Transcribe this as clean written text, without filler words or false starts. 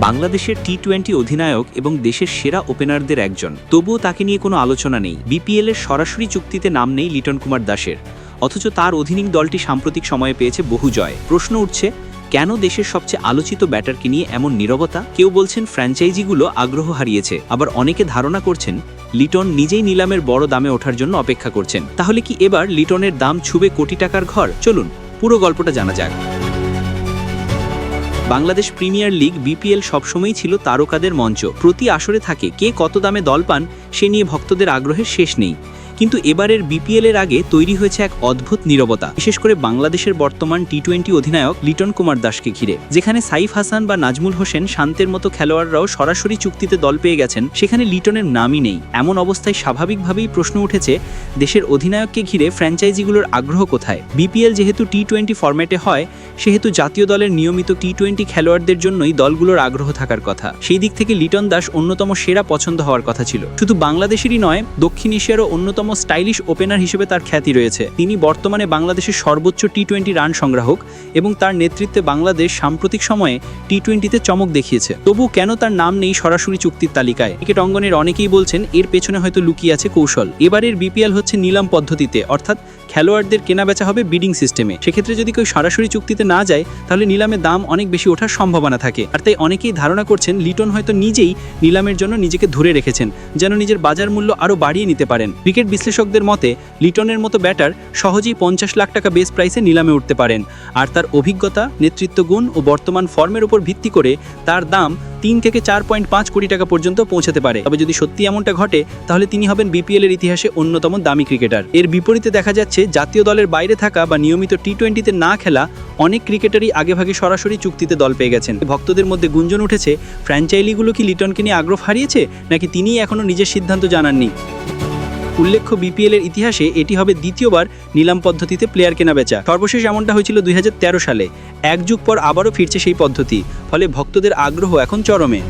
বাংলাদেশের টি-20 অধিনায়ক এবং দেশের সেরা ওপেনারদের একজন, তবুও তাকে নিয়ে কোনো আলোচনা নেই। বিপিএলের সরাসরি চুক্তিতে নাম নেই লিটন কুমার দাসের, অথচ তার অধীন দলটি সাম্প্রতিক সময়ে পেয়েছে বহু জয়। প্রশ্ন উঠছে, কেন দেশের সবচেয়ে আলোচিত ব্যাটারকে নিয়ে এমন নীরবতা? কেউ বলছেন ফ্র্যাঞ্চাইজিগুলো আগ্রহ হারিয়েছে, আবার অনেকে ধারণা করছেন লিটন নিজেই নিলামের বড় দামে ওঠার জন্য অপেক্ষা করছেন। তাহলে কি এবার লিটনের দাম ছুবে কোটি টাকার ঘর? চলুন পুরো গল্পটা জানা যাক। বাংলাদেশ প্রিমিয়ার লিগ বিপিএল সবসময়ই ছিল তারকাদের মঞ্চ। প্রতি আসরে থাকে কে কত দামে দল পান সে নিয়ে ভক্তদের আগ্রহের শেষ নেই। কিন্তু এবারের বিপিএলের আগে তৈরি হয়েছে এক অদ্ভুত নীরবতা, বিশেষ করে বাংলাদেশের বর্তমান টি-20 অধিনায়ক লিটন কুমার দাসকে ঘিরে। যেখানে সাইফ হাসান বা নাজমুল হোসেন শান্তের মতো খেলোয়াড়রাও সরাসরি চুক্তিতে দল পেয়ে গেছেন, সেখানে লিটনের নামই নেই। এমন অবস্থায় স্বাভাবিকভাবেই প্রশ্ন উঠেছে, দেশের অধিনায়ককে ঘিরে ফ্র্যাঞ্চাইজিগুলোর আগ্রহ কোথায়? বিপিএল যেহেতু টি-20 ফরম্যাটে হয়, সেহেতু জাতীয় দলের নিয়মিত টি-20 খেলোয়াড়দের জন্যই দলগুলোর আগ্রহ থাকার কথা। সেই দিক থেকে লিটন দাস অন্যতম সেরা পছন্দ হওয়ার কথা ছিল। শুধু বাংলাদেশেরই নয়, দক্ষিণ এশিয়ারও অন্যতম স্টাইলিশ ওপেনার হিসেবে তার খ্যাতি রয়েছে। তিনি বর্তমানে বাংলাদেশের সর্বোচ্চ টি-20 রান সংগ্রাহক এবং তার নেতৃত্বে বাংলাদেশ সাম্প্রতিক সময়ে টি-20তে চমক দেখিয়েছে। তবু কেন তার নাম নেই সরাসরি চুক্তির তালিকায়? ক্রিকেট অঙ্গনের অনেকেই বলছেন এর পেছনে হয়তো লুকিয়ে আছে কৌশল। এবারের বিপিএল হচ্ছে নিলাম পদ্ধতিতে, অর্থাৎ খেলোয়াড়দের কেনাবেচা হবে বিডিং সিস্টেমে। সেক্ষেত্রে যদি কেউ সরাসরি চুক্তিতে না যায়, তাহলে নিলামের দাম অনেক বেশি ওঠার সম্ভাবনা থাকে। আর তাই অনেকেই ধারণা করছেন লিটন হয়তো নিজেই নিলামের জন্য নিজেকে ধরে রেখেছেন, যেন নিজের বাজার মূল্য আরও বাড়িয়ে নিতে পারেন। ক্রিকেট বিশ্লেষকদের মতে লিটনের মতো ব্যাটার সহজেই 50 লাখ টাকা বেস প্রাইসে নিলামে উঠতে পারেন। আর তার অভিজ্ঞতা, নেতৃত্ব গুণ ও বর্তমান ফর্মের উপর ভিত্তি করে তার দাম 3 থেকে 4.5 কোটি টাকা পর্যন্ত পৌঁছাতে পারে। তবে যদি সত্যি এমনটা ঘটে, তাহলে তিনি হবেন বিপিএল এর ইতিহাসে অন্যতম দামি ক্রিকেটার। এর বিপরীতে দেখা যাচ্ছে জাতীয় দলের বাইরে থাকা বা নিয়মিত টি-20তে না খেলা অনেক ক্রিকেটারই আগেভাগে সরাসরি চুক্তিতে দল পেয়ে গেছেন। ভক্তদের মধ্যে গুঞ্জন উঠেছে, ফ্র্যাঞ্চাইজিগুলো কি লিটনকে নিয়ে আগ্রহ হারিয়েছে, নাকি তিনিই এখনও নিজের সিদ্ধান্ত জানাননি? উল্লেখ্য, বিপিএল এর ইতিহাসে এটি হবে দ্বিতীয়বার নিলাম পদ্ধতিতে প্লেয়ার কেনাবেচা। সর্বশেষ এমনটা হয়েছিল 2013 সালে। এক যুগ পর আবারও ফিরছে সেই পদ্ধতি, ফলে ভক্তদের আগ্রহ এখন চরমে।